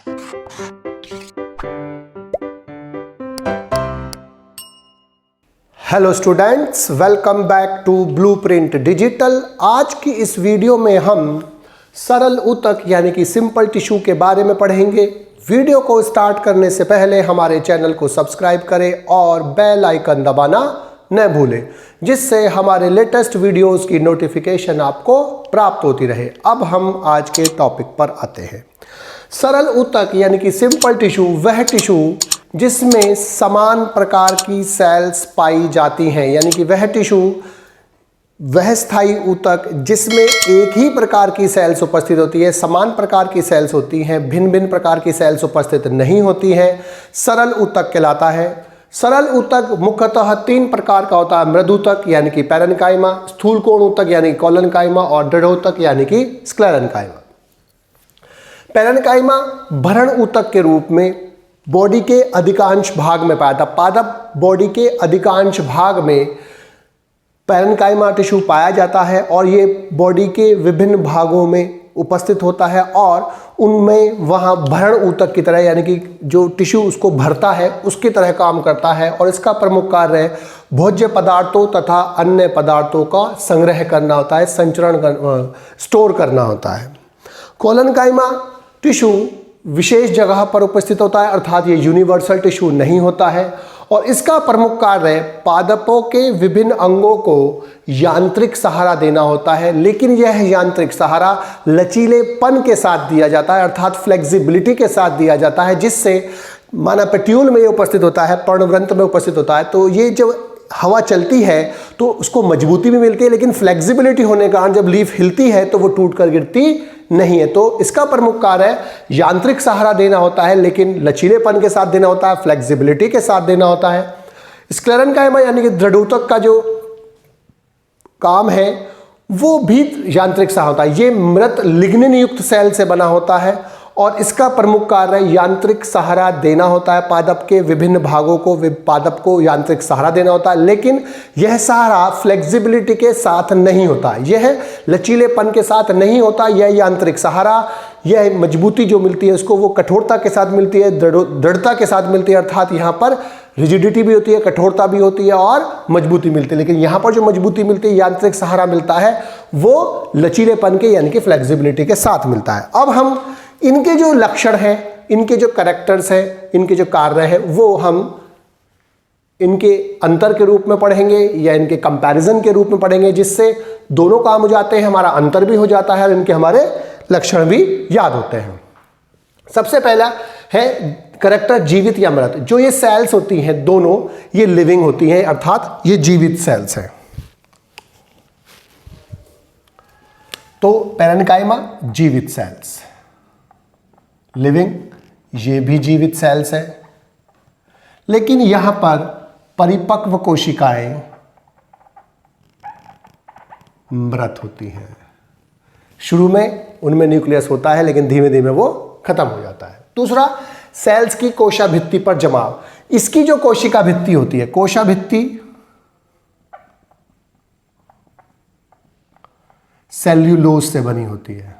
Hello students, welcome back to blueprint digital. आज की इस वीडियो में हम सरल ऊतक यानी कि सिंपल टिश्यू के बारे में पढ़ेंगे। वीडियो को स्टार्ट करने से पहले हमारे चैनल को सब्सक्राइब करें और बेल आइकन दबाना न भूलें, जिससे हमारे लेटेस्ट वीडियोस की नोटिफिकेशन आपको प्राप्त होती रहे। अब हम आज के टॉपिक पर आते हैं। सरल ऊतक यानी कि सिंपल टिश्यू वह टिश्यू जिसमें समान प्रकार की सेल्स पाई जाती हैं, यानी कि वह टिश्यू, वह स्थायी ऊतक जिसमें एक ही प्रकार की सेल्स उपस्थित होती है, समान प्रकार की सेल्स होती हैं, भिन्न भिन्न प्रकार की सेल्स उपस्थित नहीं होती हैं, सरल ऊतक कहलाता है। सरल ऊतक मुख्यतः तीन प्रकार का होता है: मृदूतक यानी कि पैरेन्काइमा, स्थूल कोण ऊतक यानी कि कोलेनकाइमा और दृढ़ोतक यानी कि स्क्लेरेन्काइमा। पैरेन्काइमा भरण ऊतक के रूप में बॉडी के अधिकांश भाग में पाया था। पादप बॉडी के अधिकांश भाग में पैरेन्काइमा टिश्यू पाया जाता है और ये बॉडी के विभिन्न भागों में उपस्थित होता है और उनमें वहाँ भरण ऊतक की तरह, यानी कि जो टिश्यू उसको भरता है उसकी तरह काम करता है। और इसका प्रमुख कार्य है भोज्य पदार्थों तथा अन्य पदार्थों का संग्रह करना होता है, संचरण स्टोर करना होता है। कोलेनकाइमा टिश्यू विशेष जगह पर उपस्थित होता है, अर्थात ये यूनिवर्सल टिश्यू नहीं होता है और इसका प्रमुख कार्य पादपों के विभिन्न अंगों को यांत्रिक सहारा देना होता है। लेकिन यह यांत्रिक सहारा लचीलेपन के साथ दिया जाता है, अर्थात फ्लेक्सिबिलिटी के साथ दिया जाता है, जिससे माना पेट्यूल में ये उपस्थित होता है, पर्णवृंत में उपस्थित होता है, तो ये जब हवा चलती है तो उसको मजबूती भी मिलती है, लेकिन फ्लेक्सिबिलिटी होने के कारण जब लीफ हिलती है तो वो टूट कर गिरती नहीं है। तो इसका प्रमुख कार्य यांत्रिक सहारा देना होता है, लेकिन लचीलेपन के साथ देना होता है, फ्लेक्सिबिलिटी के साथ देना होता है। स्क्लेरेन्काइमा यानी कि दृढ़ोतक का जो काम है वो भी यांत्रिक सहारा होता है। ये मृत लिग्निन युक्त सेल से बना होता है और इसका प्रमुख कार्य यांत्रिक सहारा देना होता है। पादप के विभिन्न भागों को, पादप को यांत्रिक सहारा देना होता है, लेकिन यह सहारा फ्लेक्सिबिलिटी के साथ नहीं होता, यह लचीलेपन के साथ नहीं होता। यह यांत्रिक सहारा, यह मजबूती जो मिलती है उसको वो कठोरता के साथ मिलती है, दृढ़ता के साथ मिलती है, अर्थात यहाँ पर रिजिडिटी भी होती है, कठोरता भी होती है और मजबूती मिलती है। लेकिन यहाँ पर जो मजबूती मिलती है, यांत्रिक सहारा मिलता है, वो लचीलेपन के यानी कि फ्लेक्सिबिलिटी के साथ मिलता है। अब हम इनके जो लक्षण हैं, इनके जो कैरेक्टर्स हैं, इनके जो कार्य हैं, वो हम इनके अंतर के रूप में पढ़ेंगे या इनके कंपैरिजन के रूप में पढ़ेंगे, जिससे दोनों काम हो जाते हैं, हमारा अंतर भी हो जाता है और इनके हमारे लक्षण भी याद होते हैं। सबसे पहला है कैरेक्टर जीवित या मृत। जो ये सेल्स होती हैं दोनों, ये लिविंग होती हैं, अर्थात ये जीवित सेल्स हैं। तो पैरेन्काइमा जीवित सेल्स, लिविंग ये भी जीवित सेल्स है, लेकिन यहां पर परिपक्व कोशिकाएं मृत होती हैं। शुरू में उनमें न्यूक्लियस होता है, लेकिन धीमे धीमे वो खत्म हो जाता है। दूसरा, सेल्स की कोशाभित्ति पर जमाव। इसकी जो कोशिका भित्ति होती है, कोशाभित्ति सेल्यूलोज से बनी होती है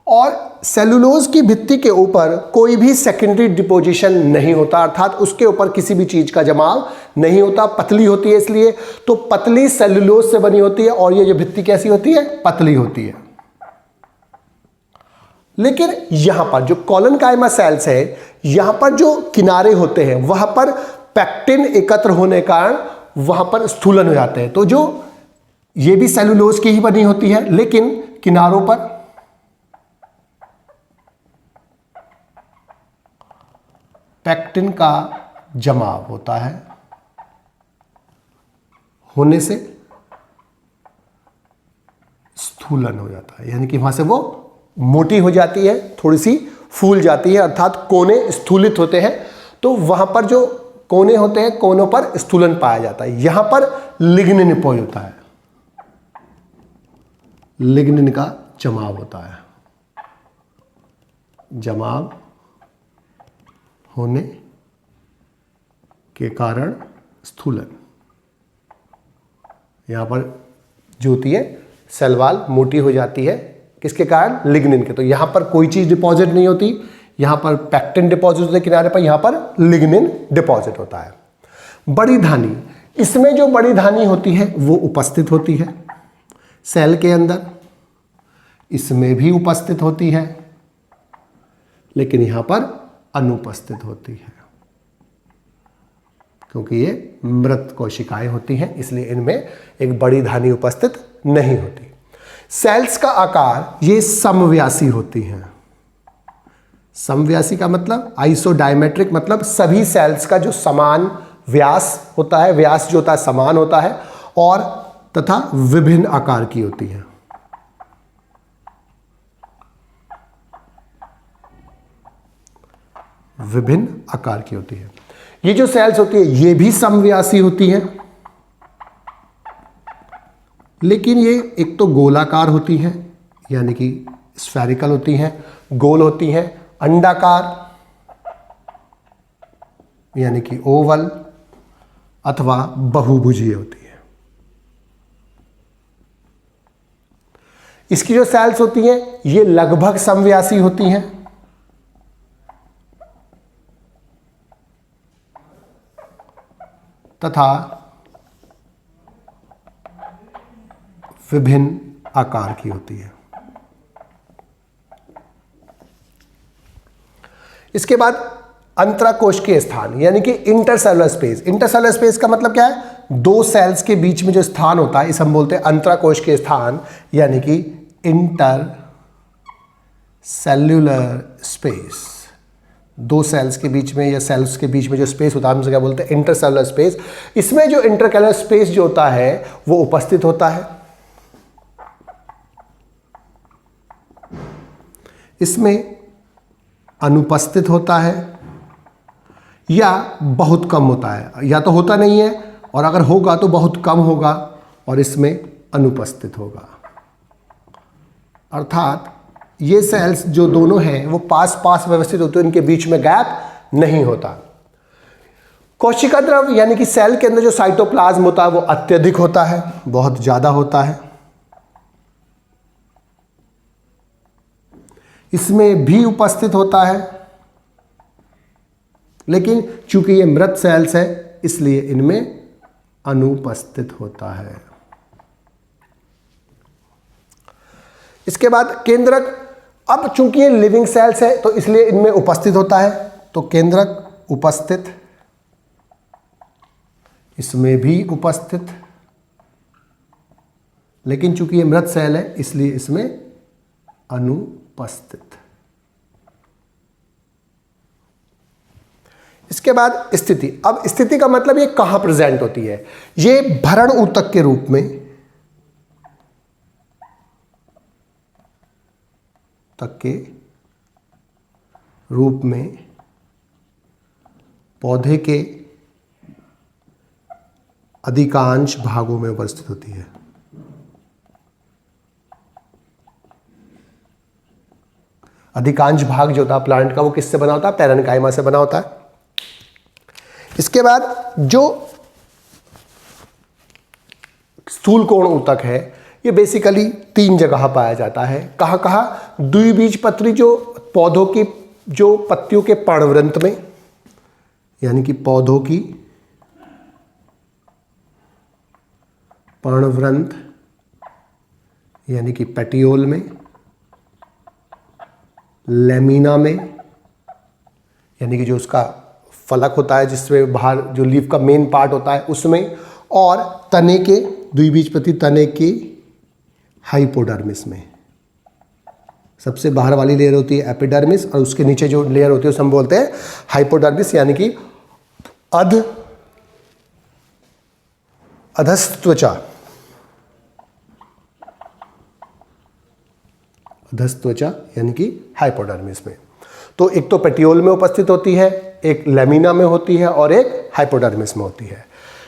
और सेलुलोज की भित्ति के ऊपर कोई भी सेकेंडरी डिपोजिशन नहीं होता, अर्थात उसके ऊपर किसी भी चीज का जमाव नहीं होता, पतली होती है इसलिए। तो पतली सेलुलोज से बनी होती है और ये जो भित्ति कैसी होती है, पतली होती है। लेकिन यहां पर जो कोलेनकाइमा सेल्स है, यहां पर जो किनारे होते हैं वहां पर पैक्टिन एकत्र होने के कारण वहां पर स्थूलन हो जाते हैं। तो जो ये भी सेलुलोज की ही बनी होती है, लेकिन किनारों पर पैक्टिन का जमाव होता है, होने से स्थूलन हो जाता है, यानी कि वहां से वो मोटी हो जाती है, थोड़ी सी फूल जाती है, अर्थात कोने स्थूलित होते हैं। तो वहां पर जो कोने होते हैं, कोनों पर स्थूलन पाया जाता है। यहां पर लिग्निन डिपोज होता है, लिग्निन का जमाव होता है, जमाव होने के कारण स्थूलन। यहां पर जो होती है सेल वॉल मोटी हो जाती है, किसके कारण? लिग्निन के। तो यहां पर कोई चीज डिपॉजिट नहीं होती, यहां पर पैक्टिन डिपॉजिट होता है किनारे पर, यहां पर लिग्निन डिपॉजिट होता है। बड़ी धानी, इसमें जो बड़ी धानी होती है वो उपस्थित होती है सेल के अंदर, इसमें भी उपस्थित होती है, लेकिन यहां पर अनुपस्थित होती है क्योंकि ये मृत कोशिकाएं होती हैं, इसलिए इनमें एक बड़ी धानी उपस्थित नहीं होती। सेल्स का आकार ये समव्यासी होती हैं। समव्यासी का मतलब आइसोडायमेट्रिक, मतलब सभी सेल्स का जो समान व्यास होता है, व्यास जो होता है समान होता है, और तथा विभिन्न आकार की होती है। विभिन्न आकार की होती है। ये जो सेल्स होती है ये भी समव्यासी होती हैं, लेकिन ये एक तो गोलाकार होती हैं, यानी कि स्फेरिकल होती हैं, गोल होती हैं, अंडाकार यानी कि ओवल, अथवा बहुभुजीय होती है। इसकी जो सेल्स होती हैं ये लगभग समव्यासी होती हैं, तथा विभिन्न आकार की होती है। इसके बाद अंतराकोशिकीय स्थान यानी कि इंटरसेलुलर स्पेस। इंटरसेलुलर स्पेस का मतलब क्या है? दो सेल्स के बीच में जो स्थान होता है इसे हम बोलते हैं अंतराकोशिकीय स्थान, यानी कि इंटर सेल्यूलर स्पेस। दो सेल्स के बीच में या सेल्स के बीच में जो स्पेस होता है हम उसे क्या बोलते हैं? Intercellular space. इसमें जो इंटरसेलुलर स्पेस जो होता है वो उपस्थित होता है, इसमें अनुपस्थित होता है, या बहुत कम होता है, या तो होता नहीं है और अगर होगा तो बहुत कम होगा, और इसमें अनुपस्थित होगा। अर्थात ये सेल्स जो दोनों हैं वो पास पास व्यवस्थित होते हैं, इनके बीच में गैप नहीं होता। कोशिका द्रव यानी कि सेल के अंदर जो साइटोप्लाज्म होता है वो अत्यधिक होता है, बहुत ज्यादा होता है। इसमें भी उपस्थित होता है, लेकिन चूंकि ये मृत सेल्स है इसलिए इनमें अनुपस्थित होता है। इसके बाद केंद्रक, अब चूंकि ये लिविंग सेल्स है तो इसलिए इनमें उपस्थित होता है, तो केंद्रक उपस्थित, इसमें भी उपस्थित, लेकिन चूंकि ये मृत सेल है इसलिए इसमें अनुपस्थित। इसके बाद स्थिति। अब स्थिति का मतलब ये कहां प्रेजेंट होती है? ये भरण ऊतक के रूप में, तक के रूप में पौधे के अधिकांश भागों में उपस्थित होती है। अधिकांश भाग जो होता है प्लांट का वो किससे बना होता है? पैरेन्काइमा से बना होता है। इसके बाद जो स्थूल कोण ऊतक है ये बेसिकली 3 जगह पाया जाता है। कहाँ कहाँ? द्विबीजपत्री जो पौधों की जो पत्तियों के पर्णवृंत में, यानी कि पौधों की पर्णवृंत यानी कि पेटियोल में, लेमिना में यानी कि जो उसका फलक होता है जिसमें बाहर जो लीफ का मेन पार्ट होता है उसमें, और तने के द्विबीजपत्री तने के हाइपोडर्मिस में। सबसे बाहर वाली लेयर होती है एपिडर्मिस और उसके नीचे जो लेयर होती है उसे हम बोलते हैं हाइपोडर्मिस, यानी कि अधस्त्वचा। अधस्त्वचा यानी कि हाइपोडर्मिस में। तो एक तो पेटियोल में उपस्थित होती है, एक लेमिना में होती है और एक हाइपोडर्मिस में होती है।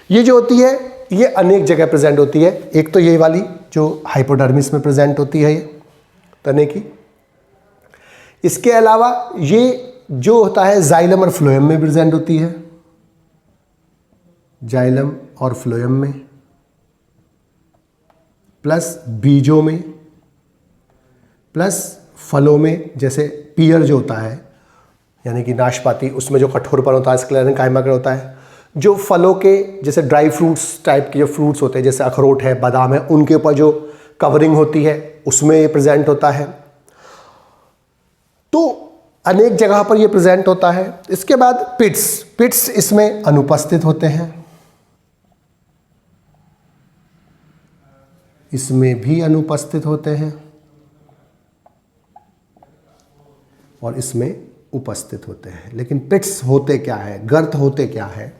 ये जो होती है ये अनेक जगह प्रेजेंट होती है। एक तो ये वाली जो हाइपोडर्मिस में प्रेजेंट होती है ये तने की। इसके अलावा ये जो होता है जाइलम और फ्लोएम में प्रेजेंट होती है, जाइलम और फ्लोएम में, प्लस बीजों में, प्लस फलों में जैसे पीयर जो होता है यानी कि नाशपाती, उसमें जो कठोरपन होता है स्क्लेरेंकाइमा का होता है। जो फलों के जैसे ड्राई फ्रूट्स टाइप के जो फ्रूट्स होते हैं जैसे अखरोट है, बादाम है, उनके ऊपर जो कवरिंग होती है उसमें ये प्रेजेंट होता है। तो अनेक जगह पर ये प्रेजेंट होता है। इसके बाद पिट्स इसमें अनुपस्थित होते हैं, इसमें भी अनुपस्थित होते हैं और इसमें उपस्थित होते हैं। लेकिन पिट्स होते क्या है, गर्त होते क्या है?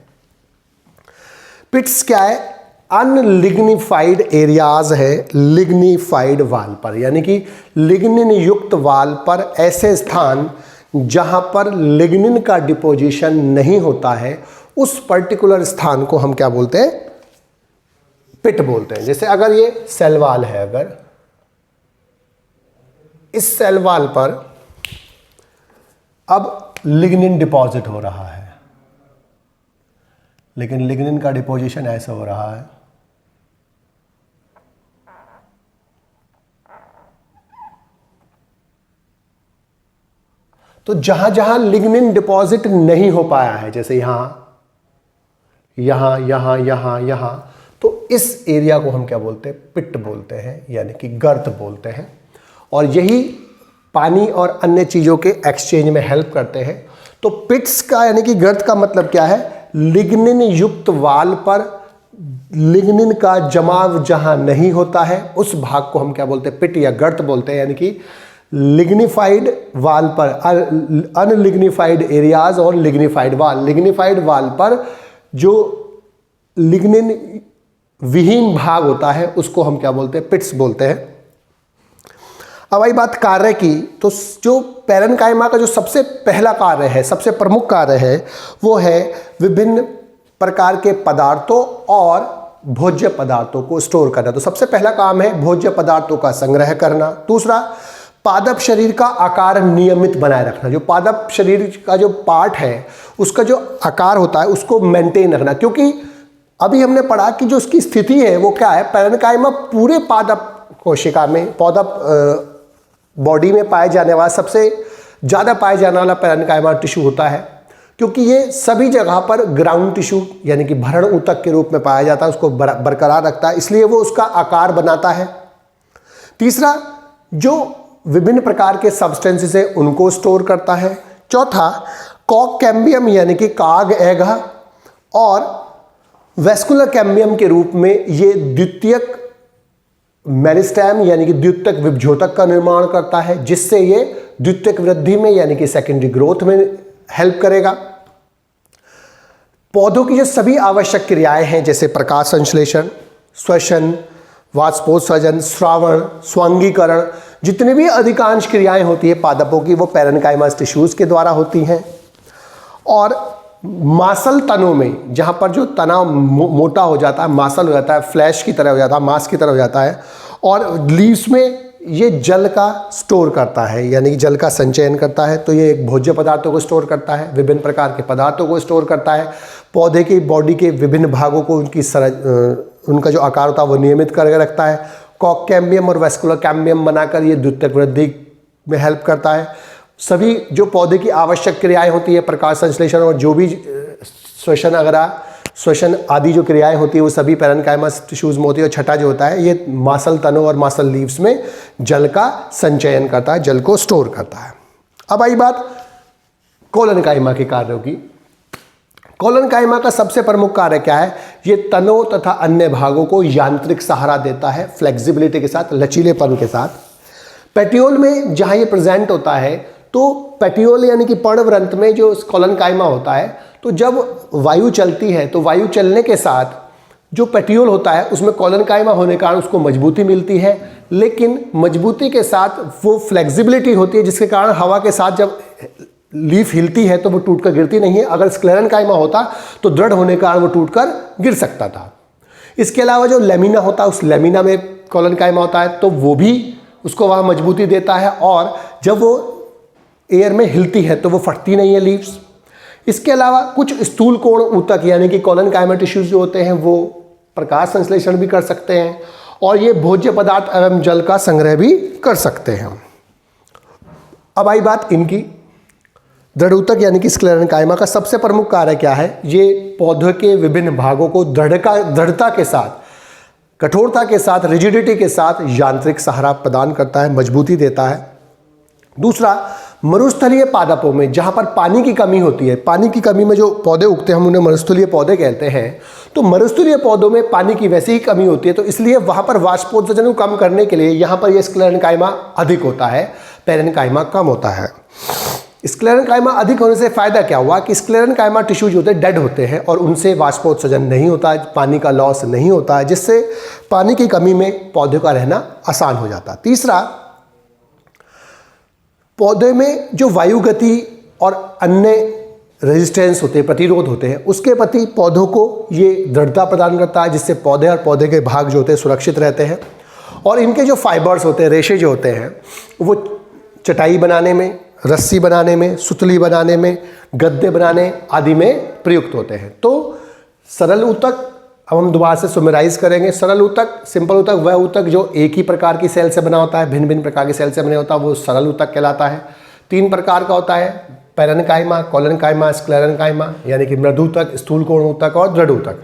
पिट्स क्या है? अनलिग्निफाइड एरियाज है लिग्निफाइड वाल पर, यानी कि लिग्निन युक्त वाल पर ऐसे स्थान जहां पर लिग्निन का डिपोजिशन नहीं होता है, उस पर्टिकुलर स्थान को हम क्या बोलते हैं? पिट बोलते हैं। जैसे अगर ये सेल वाल है, अगर इस सेल वाल पर अब लिग्निन डिपॉजिट हो रहा है, लेकिन लिग्निन का डिपोजिशन ऐसा हो रहा है, तो जहां जहां लिग्निन डिपॉजिट नहीं हो पाया है, जैसे यहां यहां यहां यहां यहां, तो इस एरिया को हम क्या बोलते हैं? पिट बोलते हैं, यानी कि गर्त बोलते हैं। और यही पानी और अन्य चीज़ों के एक्सचेंज में हेल्प करते हैं। तो पिट्स का यानी कि गर्त का मतलब क्या है? लिग्निन युक्त वाल पर लिग्निन का जमाव जहां नहीं होता है उस भाग को हम क्या बोलते हैं? पिट या गर्त बोलते हैं। यानी कि लिग्निफाइड वाल पर, अनलिग्निफाइड एरियाज और लिग्निफाइड वाल, लिग्निफाइड वाल पर जो लिग्निन विहीन भाग होता है उसको हम क्या बोलते हैं? पिट्स बोलते हैं। अब आई बात कार्य की, तो जो पैरेन्काइमा का जो सबसे पहला कार्य है, सबसे प्रमुख कार्य है, वो है विभिन्न प्रकार के पदार्थों और भोज्य पदार्थों को स्टोर करना। तो सबसे पहला काम है भोज्य पदार्थों का संग्रह करना। दूसरा, पादप शरीर का आकार नियमित बनाए रखना। जो पादप शरीर का जो पार्ट है उसका जो आकार होता है उसको मेंटेन रखना, क्योंकि अभी हमने पढ़ा कि जो उसकी स्थिति है वो क्या है? पैरेन्काइमा पूरे पादप कोशिका में, पादप बॉडी में पाए जाने वाला सबसे ज़्यादा पाए जाने वाला पैरेन्काइमा टिश्यू होता है, क्योंकि ये सभी जगह पर ग्राउंड टिश्यू यानी कि भरण ऊतक के रूप में पाया जाता है, उसको बरकरार रखता है, इसलिए वो उसका आकार बनाता है। तीसरा, जो विभिन्न प्रकार के सब्सटेंसेस है उनको स्टोर करता है। चौथा, कॉक कैम्बियम यानी कि काग एगा और वेस्कुलर कैम्बियम के रूप में ये द्वितीयक मेरिस्टेम यानी कि द्वितीयक विभजोतक का निर्माण करता है, जिससे ये द्वितीयक वृद्धि में यानी कि सेकेंडरी ग्रोथ में हेल्प करेगा। पौधों की जो सभी आवश्यक क्रियाएं हैं जैसे प्रकाश संश्लेषण, श्वसन, वाष्पोत्सर्जन, श्रावण, स्वांगीकरण, जितनी भी अधिकांश क्रियाएं होती है पादपों की वो पैरेन्काइमा टिश्यूज के द्वारा होती हैं। और मासल तनों में, जहाँ पर जो तना मोटा हो जाता है, मासल हो जाता है, फ्लैश की तरह हो जाता है, मांस की तरह हो जाता है, और लीव्स में ये जल का स्टोर करता है यानी कि जल का संचयन करता है। तो ये एक भोज्य पदार्थों को स्टोर करता है, विभिन्न प्रकार के पदार्थों को स्टोर करता है, पौधे की बॉडी के विभिन्न भागों को उनका जो आकार होता है वो नियमित करके रखता है। कॉक कैम्बियम और वेस्कुलर कैम्बियम बनाकर ये द्वितीयक वृद्धि में हेल्प करता है। सभी जो पौधे की आवश्यक क्रियाएं होती है, प्रकाश संश्लेषण और जो भी श्वसन वगैरह, श्वसन आदि जो क्रियाएं होती है वो सभी पैरेन्काइमा टिश्यूज में होती है। और छठा जो होता है ये मासल तनों और मासल लीव्स में जल का संचयन करता है, जल को स्टोर करता है। अब आई बात कोलेनकाइमा के कार्यों की। कोलेनकाइमा का सबसे प्रमुख कार्य क्या है? ये तनों तथा अन्य भागों को यांत्रिक सहारा देता है, फ्लेक्सिबिलिटी के साथ, लचीलेपन के साथ। पेटियोल में जहाँ ये प्रेजेंट होता है, तो पेटियोल यानी कि पर्णवृंत में जो कोलेनकाइमा होता है, तो जब वायु चलती है तो वायु चलने के साथ जो पेटियोल होता है उसमें कोलेनकाइमा होने के कारण उसको मजबूती मिलती है, लेकिन मजबूती के साथ वो फ्लेक्सिबिलिटी होती है जिसके कारण हवा के साथ जब लीफ हिलती है तो वो टूटकर गिरती नहीं है। अगर स्क्लेरेन्काइमा होता तो दृढ़ होने के कारण वो टूटकर गिर सकता था। इसके अलावा जो लेमिना होता है, उस लेमिना में कोलेनकाइमा होता है तो वो भी उसको वहाँ मजबूती देता है, और जब वो एयर में हिलती है तो वो फटती नहीं है लीव्स। इसके अलावा कुछ स्थूल कोण ऊतक यानी कि कोलेनकाइमा टिश्यूज जो होते हैं वो प्रकाश संश्लेषण भी कर सकते हैं, और ये भोज्य पदार्थ एवं जल का संग्रह भी कर सकते हैं। अब आई बात इनकी। दृढ़ ऊतक यानी कि स्क्लेरेन्काइमा का सबसे प्रमुख कार्य क्या है? ये पौधे के विभिन्न भागों को दृढ़ता के साथ, कठोरता के साथ, रिजिडिटी के साथ यांत्रिक सहारा प्रदान करता है, मजबूती देता है। दूसरा, मरुस्थलीय पादपों में जहां पर पानी की कमी होती है, पानी की कमी में जो पौधे उगते हैं हम उन्हें मरुस्थलीय पौधे कहते हैं। तो मरुस्थलीय पौधों में पानी की वैसे ही कमी होती है, तो इसलिए वहां पर वाष्पोत्सर्जन को कम करने के लिए यहां पर यह स्क्लेरेन्काइमा अधिक होता है, पैरेन्काइमा कम होता है। स्क्लेरेन्काइमा अधिक होने से फायदा क्या हुआ कि स्क्लेरेन्काइमा टिश्यू जो होते हैं डेड होते हैं और उनसे वाष्पोत्सर्जन नहीं होता है, पानी का लॉस नहीं होता है, जिससे पानी की कमी में पौधे का रहना आसान हो जाता है। तीसरा, पौधे में जो वायु गति और अन्य रेजिस्टेंस होते हैं, प्रतिरोध होते हैं, उसके प्रति पौधों को ये दृढ़ता प्रदान करता है, जिससे पौधे और पौधे के भाग जो होते हैं सुरक्षित रहते हैं। और इनके जो फाइबर्स होते हैं, रेशे जो होते हैं, वो चटाई बनाने में, रस्सी बनाने में, सुतली बनाने में, गद्दे बनाने आदि में प्रयुक्त होते हैं। तो सरल ऊतक, अब हम दोबारा से समराइज करेंगे। सरल ऊतक, सिंपल ऊतक, वह ऊतक जो एक ही प्रकार की सेल से बना होता है, भिन्न भिन्न प्रकार की सेल से बने होता है, वो सरल ऊतक कहलाता है। 3 प्रकार का होता है, पैरेन्काइमा, कोलेन्काइमा, स्क्लेरेन्काइमा, यानी कि मृदु ऊतक, स्थूल कोण ऊतक और दृढ़ ऊतक।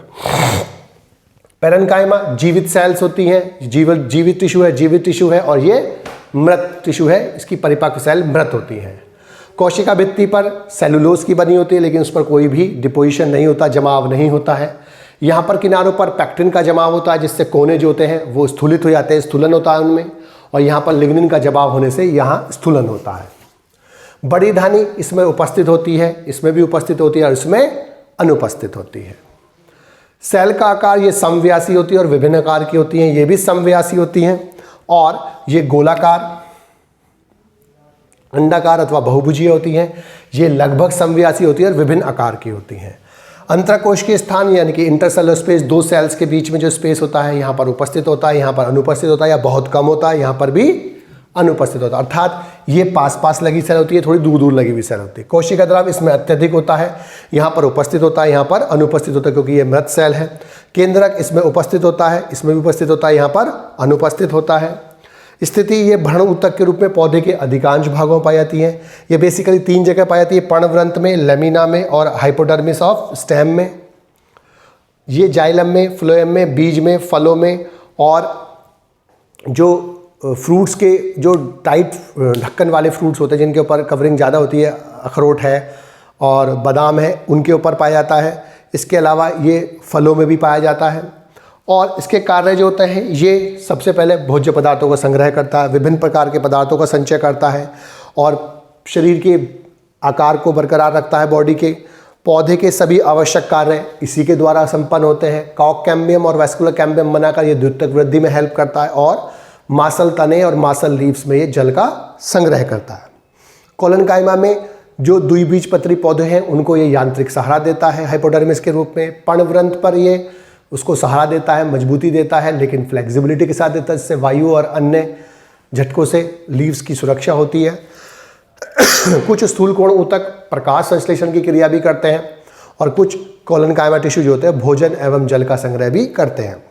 पैरेन्काइमा जीवित सेल्स होती हैं, जीवित टिश्यू है और ये मृत टिश्यू है, इसकी परिपक्व सेल मृत होती हैं। कोशिका भित्ति पर सेलुलोज की बनी होती है, लेकिन उस पर कोई भी डिपोजिशन नहीं होता, जमाव नहीं होता है। यहाँ पर किनारों पर पैक्टिन का जमाव होता है, जिससे कोने जो होते हैं वो स्थूलित हो जाते हैं, स्थूलन होता है उनमें। और यहाँ पर लिग्निन का जमाव होने से यहाँ स्थूलन होता है। बड़ी धानी इसमें उपस्थित होती है, इसमें भी उपस्थित होती है और इसमें अनुपस्थित होती है। सेल का आकार ये समव्यासी होती है और विभिन्न आकार की होती हैं, ये भी समव्यासी होती हैं। और ये गोलाकार, अंडाकार अथवा बहुभुजीय होती हैं, ये लगभग समव्यासी होती है और विभिन्न आकार की होती हैं। अंतरकोश के स्थान यानी कि इंटरसेलुलर स्पेस, दो सेल्स के बीच में जो स्पेस होता है, यहाँ पर उपस्थित होता है, यहाँ पर अनुपस्थित होता है, या बहुत कम होता है, यहाँ पर भी अनुपस्थित होता है। अर्थात ये पास पास लगी सेल होती है, थोड़ी दूर दूर लगी हुई सेल होती है। कोशिका द्रव इसमें अत्यधिक होता है, यहाँ पर उपस्थित होता है, यहाँ पर अनुपस्थित होता है, क्योंकि ये मृत सेल है। केंद्रक इसमें उपस्थित होता है, इसमें भी उपस्थित होता है, यहाँ पर अनुपस्थित होता है। स्थिति ये भ्रण ऊतक के रूप में पौधे के अधिकांश भागों में पाई जाती है। ये बेसिकली 3 जगह पाई जाती है, पर्णवृंत में, लेमिना में और हाइपोडर्मिस ऑफ स्टेम में। ये जाइलम में, फ्लोएम में, बीज में, फलों में, और जो फ्रूट्स के जो टाइट ढक्कन वाले फ्रूट्स होते हैं जिनके ऊपर कवरिंग ज़्यादा होती है, अखरोट है और बादाम है, उनके ऊपर पाया जाता है। इसके अलावा ये फलों में भी पाया जाता है। और इसके कार्य जो होते हैं, ये सबसे पहले भोज्य पदार्थों का संग्रह करता है, विभिन्न प्रकार के पदार्थों का संचय करता है और शरीर के आकार को बरकरार रखता है बॉडी के। पौधे के सभी आवश्यक कार्य इसी के द्वारा संपन्न होते हैं। कॉक कैम्बियम और वैस्कुलर कैम्बियम बनाकर ये द्वितीयक वृद्धि में हेल्प करता है और मासल तने और मासल लीव्स में ये जल का संग्रह करता है। कोलेन्काइमा में जो द्विबीजपत्री पौधे हैं उनको ये यांत्रिक सहारा देता है हाइपोडर्मिस के रूप में। पर्णवृंत पर ये उसको सहारा देता है, मजबूती देता है, लेकिन फ्लेक्सिबिलिटी के साथ देता है, जिससे वायु और अन्य झटकों से लीव्स की सुरक्षा होती है। कुछ स्थूल कोण ऊतक प्रकाश संश्लेषण की क्रिया भी करते हैं और कुछ कोलेन्काइमा टिश्यू जो होते हैं भोजन एवं जल का संग्रह भी करते हैं।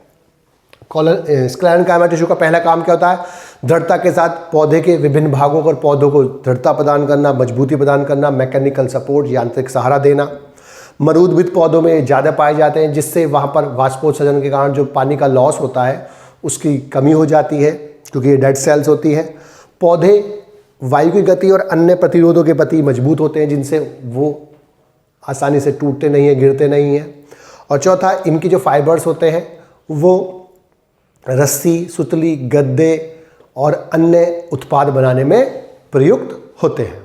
स्क्लेरेन्काइमा टिश्यू का पहला काम क्या होता है? दृढ़ता के साथ पौधे के विभिन्न भागों पर पौधों को दृढ़ता प्रदान करना, मजबूती प्रदान करना, मैकेनिकल सपोर्ट, यांत्रिक सहारा देना। मरूदभित पौधों में ज़्यादा पाए जाते हैं, जिससे वहाँ पर वाष्पोत्सर्जन के कारण जो पानी का लॉस होता है उसकी कमी हो जाती है, क्योंकि ये डेड सेल्स होती है। पौधे वायु की गति और अन्य प्रतिरोधों के प्रति मजबूत होते हैं, जिनसे वो आसानी से टूटते नहीं हैं, गिरते नहीं हैं। और चौथा, इनकी जो फाइबर्स होते हैं वो रस्सी, सुतली, गद्दे और अन्य उत्पाद बनाने में प्रयुक्त होते हैं।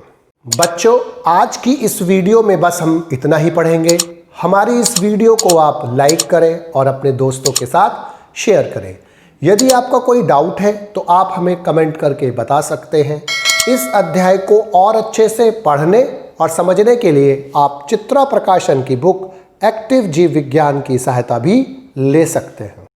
बच्चों, आज की इस वीडियो में बस हम इतना ही पढ़ेंगे। हमारी इस वीडियो को आप लाइक करें और अपने दोस्तों के साथ शेयर करें। यदि आपका कोई डाउट है तो आप हमें कमेंट करके बता सकते हैं। इस अध्याय को और अच्छे से पढ़ने और समझने के लिए आप चित्रा प्रकाशन की बुक एक्टिव जीव विज्ञान की सहायता भी ले सकते हैं।